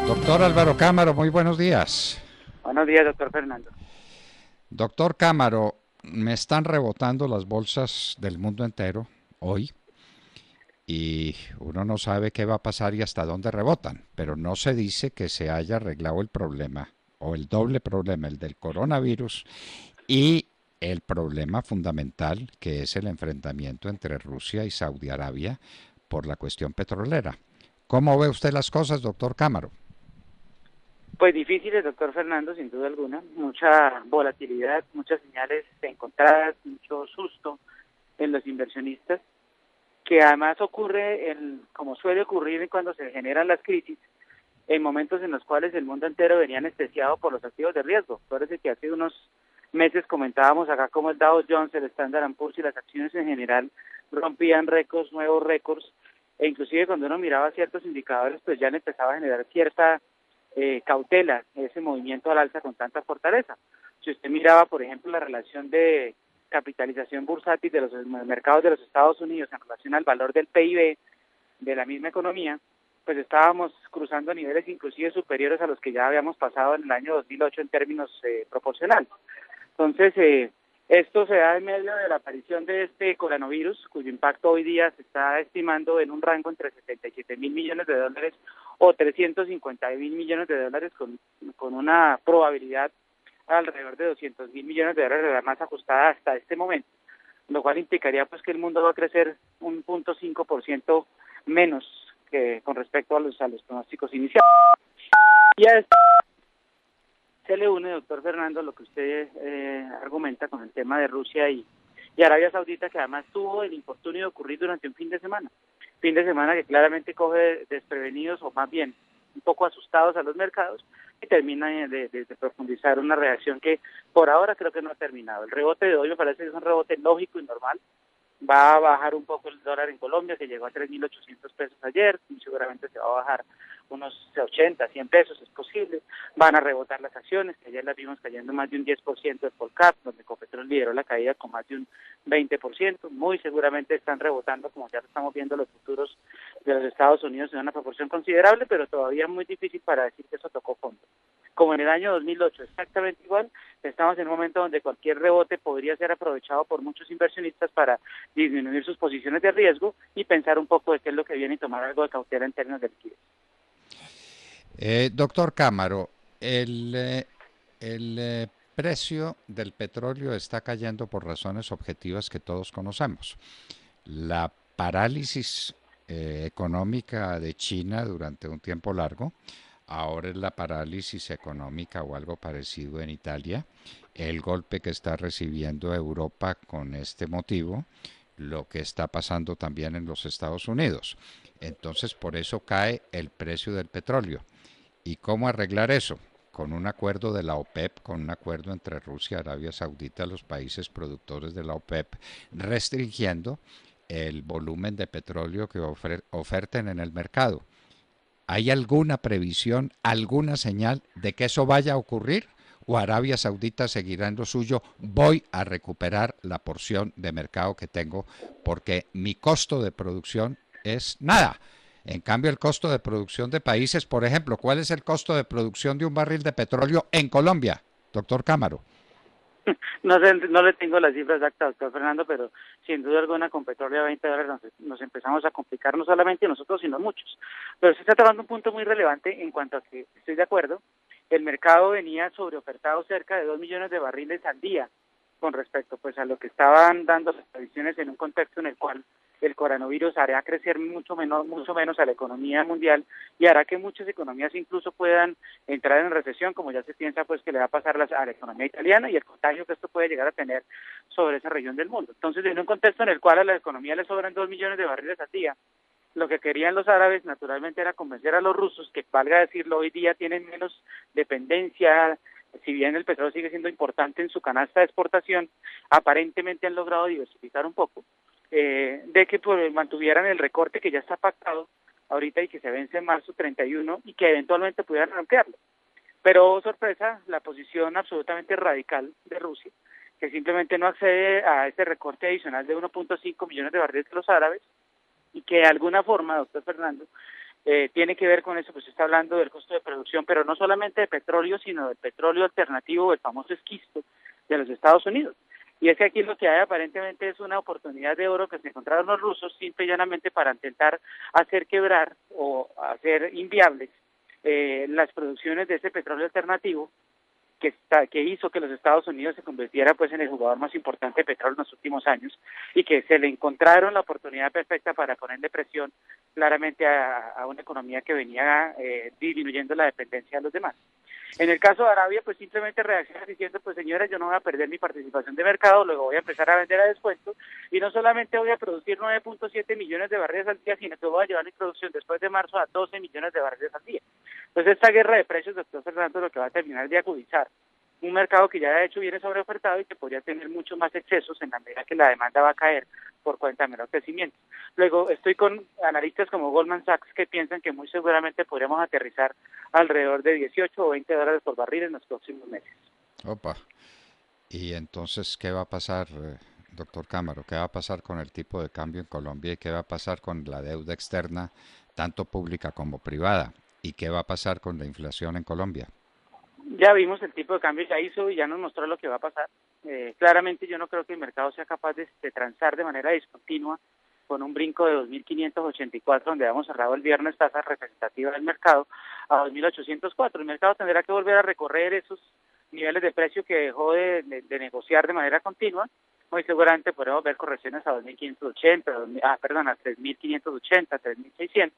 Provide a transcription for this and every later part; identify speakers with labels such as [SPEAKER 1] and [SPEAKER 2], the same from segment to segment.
[SPEAKER 1] Doctor Álvaro Cámara, muy buenos días.
[SPEAKER 2] Buenos días, doctor Fernando.
[SPEAKER 1] Doctor Cámara, me están rebotando las bolsas del mundo entero hoy y uno no sabe qué va a pasar y hasta dónde rebotan, pero no se dice que se haya arreglado el problema o el doble problema, el del coronavirus y el problema fundamental que es el enfrentamiento entre Rusia y Saudi Arabia por la cuestión petrolera. ¿Cómo ve usted las cosas, doctor Cámara?
[SPEAKER 2] Pues difíciles, doctor Fernando, sin duda alguna. Mucha volatilidad, muchas señales encontradas, mucho susto en los inversionistas, que además ocurre, como suele ocurrir cuando se generan las crisis, en momentos en los cuales el mundo entero venía anestesiado por los activos de riesgo. Parece que hace unos meses comentábamos acá cómo el Dow Jones, el Standard & Poor's y las acciones en general rompían récords, nuevos récords, e inclusive cuando uno miraba ciertos indicadores, pues ya le empezaba a generar cierta cautela ese movimiento al alza con tanta fortaleza. Si usted miraba, por ejemplo, la relación de capitalización bursátil de los mercados de los Estados Unidos en relación al valor del PIB de la misma economía, pues estábamos cruzando niveles inclusive superiores a los que ya habíamos pasado en el año 2008 en términos proporcionales. Entonces, esto se da en medio de la aparición de este coronavirus, cuyo impacto hoy día se está estimando en un rango entre 77.000 millones de dólares o 350.000 millones de dólares, con una probabilidad alrededor de 200.000 millones de dólares, la más ajustada hasta este momento, lo cual implicaría pues que el mundo va a crecer un 0.5% menos que con respecto a los pronósticos iniciales. Y a esto se le une, doctor Fernando, lo que usted argumenta con el tema de Rusia y Arabia Saudita, que además tuvo el infortunio de ocurrir durante un fin de semana que claramente coge desprevenidos, o más bien un poco asustados a los mercados, y termina de profundizar una reacción que por ahora creo que no ha terminado. El rebote de hoy me parece que es un rebote lógico y normal. Va a bajar un poco el dólar en Colombia, que llegó a 3.800 pesos ayer, y seguramente se va a bajar unos 80, 100 pesos, es posible. Van a rebotar las acciones, que ayer las vimos cayendo más de un 10% de Colcap, donde Copetrol lideró la caída con más de un 20%. Muy seguramente están rebotando, como ya estamos viendo, los futuros de los Estados Unidos en una proporción considerable, pero todavía muy difícil para decir que eso tocó fondo. Como en el año 2008, exactamente igual, estamos en un momento donde cualquier rebote podría ser aprovechado por muchos inversionistas para disminuir sus posiciones de riesgo y pensar un poco de qué es lo que viene y tomar algo de cautela en términos de liquidez.
[SPEAKER 1] Doctor Cámara, el precio del petróleo está cayendo por razones objetivas que todos conocemos. La parálisis económica de China durante un tiempo largo, ahora es la parálisis económica o algo parecido en Italia, el golpe que está recibiendo Europa con este motivo, lo que está pasando también en los Estados Unidos. Entonces, por eso cae el precio del petróleo. ¿Y cómo arreglar eso? Con un acuerdo de la OPEP, con un acuerdo entre Rusia, Arabia Saudita, los países productores de la OPEP, restringiendo el volumen de petróleo que oferten en el mercado. ¿Hay alguna previsión, alguna señal de que eso vaya a ocurrir? ¿O Arabia Saudita seguirá en lo suyo? Voy a recuperar la porción de mercado que tengo porque mi costo de producción es nada. En cambio, el costo de producción de países, por ejemplo, ¿cuál es el costo de producción de un barril de petróleo en Colombia, doctor Cámara?
[SPEAKER 2] No sé, no le tengo la cifra exacta, doctor Fernando, pero sin duda alguna con petróleo a $20 nos empezamos a complicar, no solamente nosotros, sino muchos. Pero se está tratando un punto muy relevante en cuanto a que estoy de acuerdo, el mercado venía sobreofertado cerca de 2 millones de barriles al día con respecto pues a lo que estaban dando las previsiones en un contexto en el cual el coronavirus hará crecer mucho menos a la economía mundial y hará que muchas economías incluso puedan entrar en recesión, como ya se piensa pues que le va a pasar a la economía italiana y el contagio que esto puede llegar a tener sobre esa región del mundo. Entonces, en un contexto en el cual a la economía le sobran 2 millones de barriles al día, lo que querían los árabes naturalmente era convencer a los rusos, que valga decirlo, hoy día tienen menos dependencia. Si bien el petróleo sigue siendo importante en su canasta de exportación, aparentemente han logrado diversificar un poco, de que pues, mantuvieran el recorte que ya está pactado ahorita y que se vence en marzo 31 y que eventualmente pudieran ampliarlo. Pero, oh, sorpresa, la posición absolutamente radical de Rusia, que simplemente no accede a ese recorte adicional de 1.5 millones de barriles de los árabes, y que de alguna forma, doctor Fernando, tiene que ver con eso, pues se está hablando del costo de producción, pero no solamente de petróleo, sino del petróleo alternativo, el famoso esquisto de los Estados Unidos. Y es que aquí lo que hay aparentemente es una oportunidad de oro que se encontraron los rusos simple y llanamente para intentar hacer quebrar o hacer inviables las producciones de ese petróleo alternativo que hizo que los Estados Unidos se convirtiera pues en el jugador más importante de petróleo en los últimos años y que se le encontraron la oportunidad perfecta para ponerle presión claramente a una economía que venía disminuyendo la dependencia de los demás. En el caso de Arabia, pues simplemente reacciona diciendo, pues señores, yo no voy a perder mi participación de mercado, luego voy a empezar a vender a descuento y no solamente voy a producir 9.7 millones de barriles al día, sino que voy a llevar mi producción después de marzo a 12 millones de barriles al día. Entonces esta guerra de precios, doctor Fernando, lo que va a terminar de agudizar un mercado que ya de hecho viene sobreofertado y que podría tener mucho más excesos en la medida que la demanda va a caer por cuenta de menor crecimiento. Luego estoy con analistas como Goldman Sachs que piensan que muy seguramente podríamos aterrizar alrededor de 18 o 20 dólares por barril en los próximos meses.
[SPEAKER 1] Opa. Y entonces, ¿qué va a pasar, doctor Cámaro? ¿Qué va a pasar con el tipo de cambio en Colombia y qué va a pasar con la deuda externa, tanto pública como privada? ¿Y qué va a pasar con la inflación en Colombia?
[SPEAKER 2] Ya vimos el tipo de cambio ya hizo y ya nos mostró lo que va a pasar. Claramente yo no creo que el mercado sea capaz de transar de manera discontinua con un brinco de 2.584, donde habíamos cerrado el viernes tasa representativa del mercado, a 2.804. El mercado tendrá que volver a recorrer esos niveles de precio que dejó de negociar de manera continua. Muy seguramente podremos ver correcciones a 2.580, a 3.580, 3.600.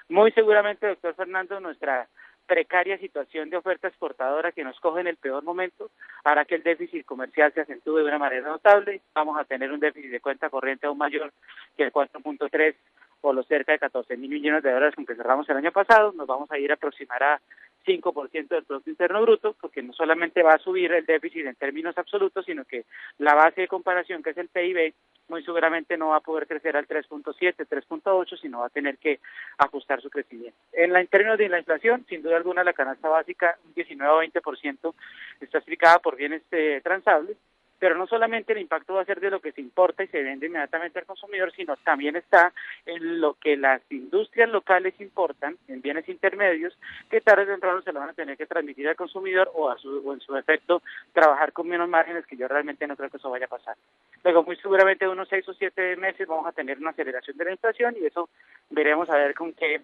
[SPEAKER 2] Muy seguramente, doctor Fernando, nuestra precaria situación de oferta exportadora que nos coge en el peor momento hará que el déficit comercial se acentúe de una manera notable. Vamos a tener un déficit de cuenta corriente aún mayor que el 4.3 o los cerca de 14.000 millones de dólares con que cerramos el año pasado. Nos vamos a ir a aproximar a 5% del Producto Interno Bruto, porque no solamente va a subir el déficit en términos absolutos, sino que la base de comparación, que es el PIB, muy seguramente no va a poder crecer al 3.7, 3.8, sino va a tener que ajustar su crecimiento. En términos de la inflación, sin duda alguna, la canasta básica, un 19 o 20%, está explicada por bienes transables, pero no solamente el impacto va a ser de lo que se importa y se vende inmediatamente al consumidor, sino también está en lo que las industrias locales importan, en bienes intermedios, que tarde o temprano se lo van a tener que transmitir al consumidor o en su defecto trabajar con menos márgenes, que yo realmente no creo que eso vaya a pasar. Luego, muy seguramente unos 6 o 7 meses vamos a tener una aceleración de la inflación y eso veremos a ver con qué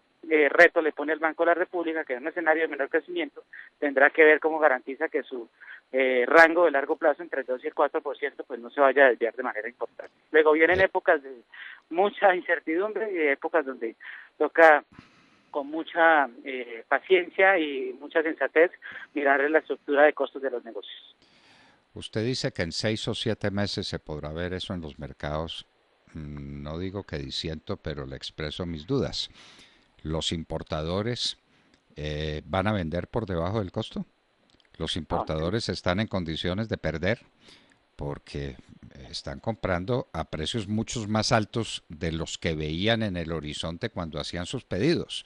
[SPEAKER 2] reto le pone el Banco de la República, que en un escenario de menor crecimiento tendrá que ver cómo garantiza que su rango de largo plazo entre el 2 y el 4% pues no se vaya a desviar de manera importante. Luego vienen épocas de mucha incertidumbre y épocas donde toca con mucha paciencia y mucha sensatez mirar la estructura de costos de los negocios.
[SPEAKER 1] Usted dice que en 6 o 7 meses se podrá ver eso en los mercados. No digo que disiento, pero le expreso mis dudas. ¿Los importadores van a vender por debajo del costo? ¿Los
[SPEAKER 2] Okay.
[SPEAKER 1] importadores están en condiciones de perder? Porque están comprando a precios muchos más altos de los que veían en el horizonte cuando hacían sus pedidos.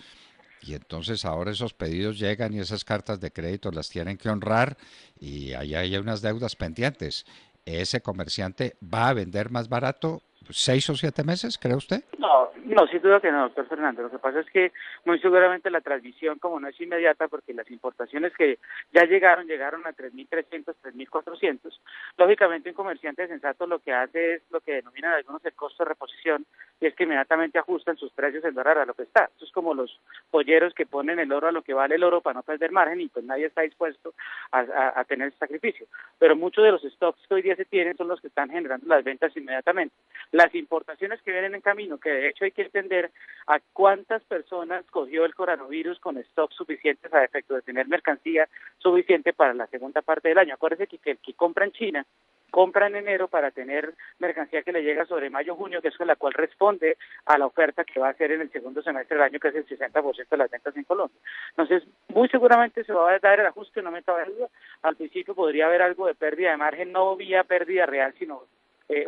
[SPEAKER 1] Y entonces ahora esos pedidos llegan y esas cartas de crédito las tienen que honrar y ahí hay unas deudas pendientes. ¿Ese comerciante va a vender más barato 6 o 7 meses, cree usted?
[SPEAKER 2] No, no, sin duda que no, doctor Fernando. Lo que pasa es que muy seguramente la transmisión, como no es inmediata, porque las importaciones que ya llegaron a 3.300, 3.400. Lógicamente, un comerciante sensato lo que hace es lo que denominan algunos el costo de reposición, y es que inmediatamente ajustan sus precios el dólar a lo que está. Eso es como los polleros que ponen el oro a lo que vale el oro para no perder margen, y pues nadie está dispuesto a tener ese sacrificio. Pero muchos de los stocks que hoy día se tienen son los que están generando las ventas inmediatamente. Las importaciones que vienen en camino, que de hecho hay que entender a cuántas personas cogió el coronavirus con stocks suficientes a efecto de tener mercancía suficiente para la segunda parte del año. Acuérdense que el que compra en China compra en enero para tener mercancía que le llega sobre mayo-junio, que es con la cual responde a la oferta que va a hacer en el segundo semestre del año, que es el 60% de las ventas en Colombia. Entonces, muy seguramente se va a dar el ajuste, no me cabe duda. Al principio podría haber algo de pérdida de margen, no vía pérdida real, sino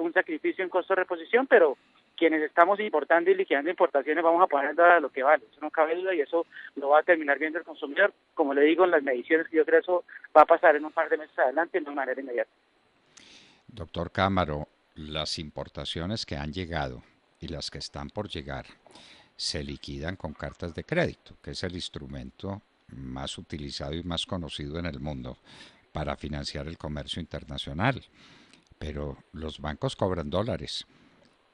[SPEAKER 2] un sacrificio en costo de reposición, pero quienes estamos importando y liquidando importaciones vamos a poner a lo que vale, eso no cabe duda y eso lo va a terminar viendo el consumidor. Como le digo, en las mediciones que yo creo eso va a pasar en un par de meses adelante, no de manera inmediata.
[SPEAKER 1] Doctor Cámaro, las importaciones que han llegado y las que están por llegar se liquidan con cartas de crédito, que es el instrumento más utilizado y más conocido en el mundo para financiar el comercio internacional. Pero los bancos cobran dólares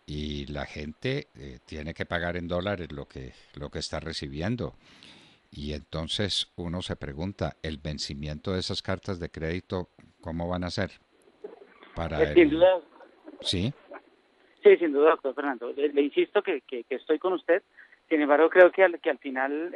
[SPEAKER 1] y la gente tiene que pagar en dólares lo que está recibiendo. Y entonces uno se pregunta, ¿el vencimiento de esas cartas de crédito cómo van a ser? Para
[SPEAKER 2] Sin
[SPEAKER 1] el...
[SPEAKER 2] duda,
[SPEAKER 1] Sí,
[SPEAKER 2] sí, sin duda, doctor Fernando. Le insisto que estoy con usted. Sin embargo, creo que al final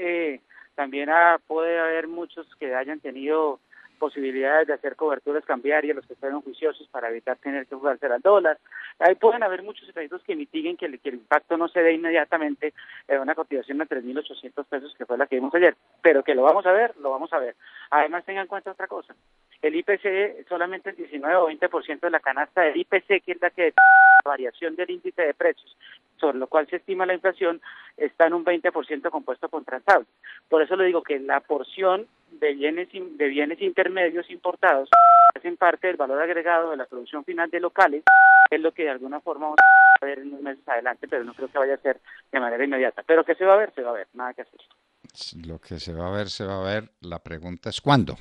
[SPEAKER 2] también puede haber muchos que hayan tenido posibilidades de hacer coberturas cambiarias, los que fueron juiciosos para evitar tener que jugarse al dólar. Ahí pueden haber muchos efectos que mitiguen que el impacto no se dé inmediatamente en una cotización de 3.800 pesos, que fue la que vimos ayer. Pero que lo vamos a ver, lo vamos a ver. Además, tengan en cuenta otra cosa. El IPC solamente el 19 o 20% de la canasta del IPC, que es la que determina la variación del índice de precios, sobre lo cual se estima la inflación, está en un 20% compuesto por transables. Por eso le digo que la porción de bienes intermedios importados hacen parte del valor agregado de la producción final de locales, es lo que de alguna forma vamos a ver en unos meses adelante, pero no creo que vaya a ser de manera inmediata. Pero que se va a ver, nada que hacer.
[SPEAKER 1] lo que se va a ver, se va a ver. La pregunta es ¿cuándo?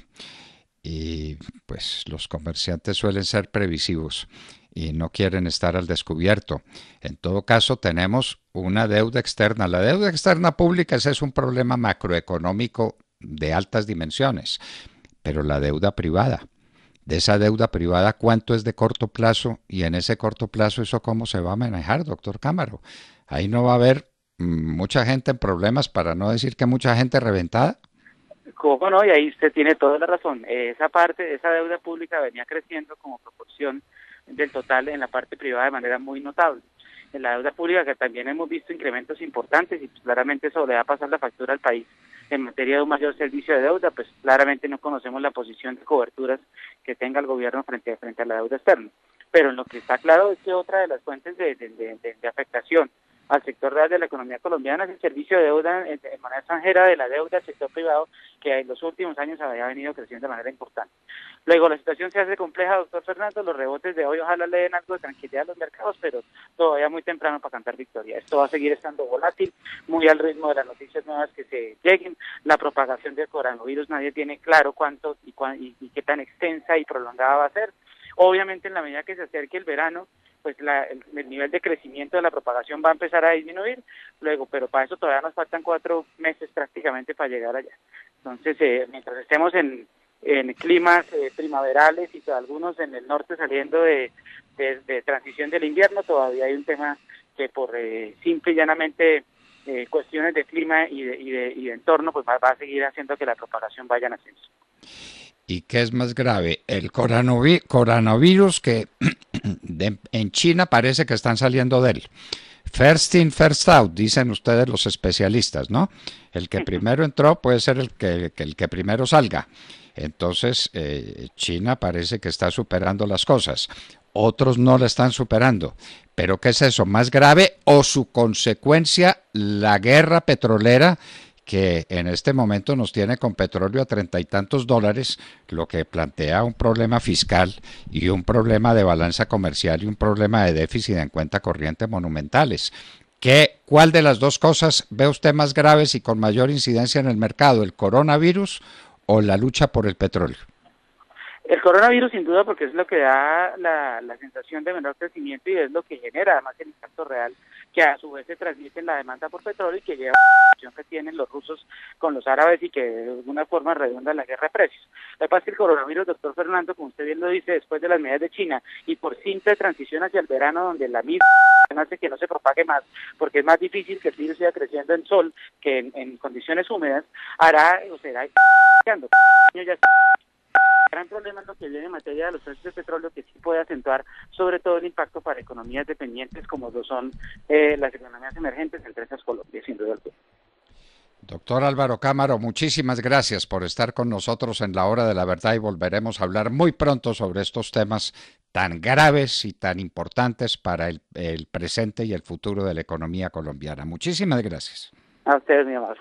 [SPEAKER 1] Y pues los comerciantes suelen ser previsivos y no quieren estar al descubierto. En todo caso, tenemos una deuda externa. La deuda externa pública ese es un problema macroeconómico de altas dimensiones, pero la deuda privada, de esa deuda privada, ¿cuánto es de corto plazo? Y en ese corto plazo, ¿eso cómo se va a manejar, doctor Cámaro? Ahí no va a haber mucha gente en problemas, para no decir que mucha gente reventada.
[SPEAKER 2] ¿Cómo no? Y ahí usted tiene toda la razón. Esa parte, esa deuda pública venía creciendo como proporción del total en la parte privada de manera muy notable. En la deuda pública que también hemos visto incrementos importantes y pues claramente eso le va a pasar la factura al país en materia de un mayor servicio de deuda, pues claramente no conocemos la posición de coberturas que tenga el gobierno frente a la deuda externa. Pero en lo que está claro es que otra de las fuentes de afectación al sector real de la economía colombiana es el servicio de deuda en moneda extranjera de la deuda del sector privado, que en los últimos años había venido creciendo de manera importante. Luego la situación se hace compleja, doctor Fernando, los rebotes de hoy ojalá le den algo de tranquilidad a los mercados, pero todavía muy temprano para cantar victoria. Esto va a seguir estando volátil, muy al ritmo de las noticias nuevas que se lleguen. La propagación del coronavirus nadie tiene claro cuánto y qué tan extensa y prolongada va a ser. Obviamente en la medida que se acerque el verano, pues el nivel de crecimiento de la propagación va a empezar a disminuir luego, pero para eso todavía nos faltan 4 meses prácticamente para llegar allá. Entonces, mientras estemos en climas primaverales y algunos en el norte saliendo de transición del invierno, todavía hay un tema que por simple y llanamente cuestiones de clima y de entorno, pues va a seguir haciendo que la propagación vaya en ascenso.
[SPEAKER 1] ¿Y qué es más grave? El coronavirus que en China parece que están saliendo de él. First in, first out, dicen ustedes los especialistas, ¿no? El que primero entró puede ser el que primero salga. Entonces, China parece que está superando las cosas. Otros no la están superando. ¿Pero qué es eso? ¿Más grave o su consecuencia, la guerra petrolera que en este momento nos tiene con petróleo a 30 y tantos dólares, lo que plantea un problema fiscal y un problema de balanza comercial y un problema de déficit en cuenta corriente monumentales? ¿Cuál de las dos cosas ve usted más graves y con mayor incidencia en el mercado, el coronavirus o la lucha por el petróleo?
[SPEAKER 2] El coronavirus sin duda porque es lo que da la sensación de menor crecimiento y es lo que genera además el impacto real que a su vez se transmite en la demanda por petróleo y que lleva a la relación que tienen los rusos con los árabes y que de alguna forma redunda en la guerra de precios. Lo que pasa es que el coronavirus, doctor Fernando, como usted bien lo dice, después de las medidas de China y por simple transición hacia el verano donde la misma hace que no se propague más, porque es más difícil que el virus siga creciendo en sol que en condiciones húmedas, hará o será ya el gran problema es lo que viene en materia de los precios de petróleo, que sí puede acentuar sobre todo el impacto para economías dependientes como lo son las economías emergentes, entre esas Colombia, sin duda alguna.
[SPEAKER 1] Doctor Álvaro Cámaro, muchísimas gracias por estar con nosotros en la hora de la verdad y volveremos a hablar muy pronto sobre estos temas tan graves y tan importantes para el presente y el futuro de la economía colombiana. Muchísimas gracias.
[SPEAKER 2] A ustedes, mi amado.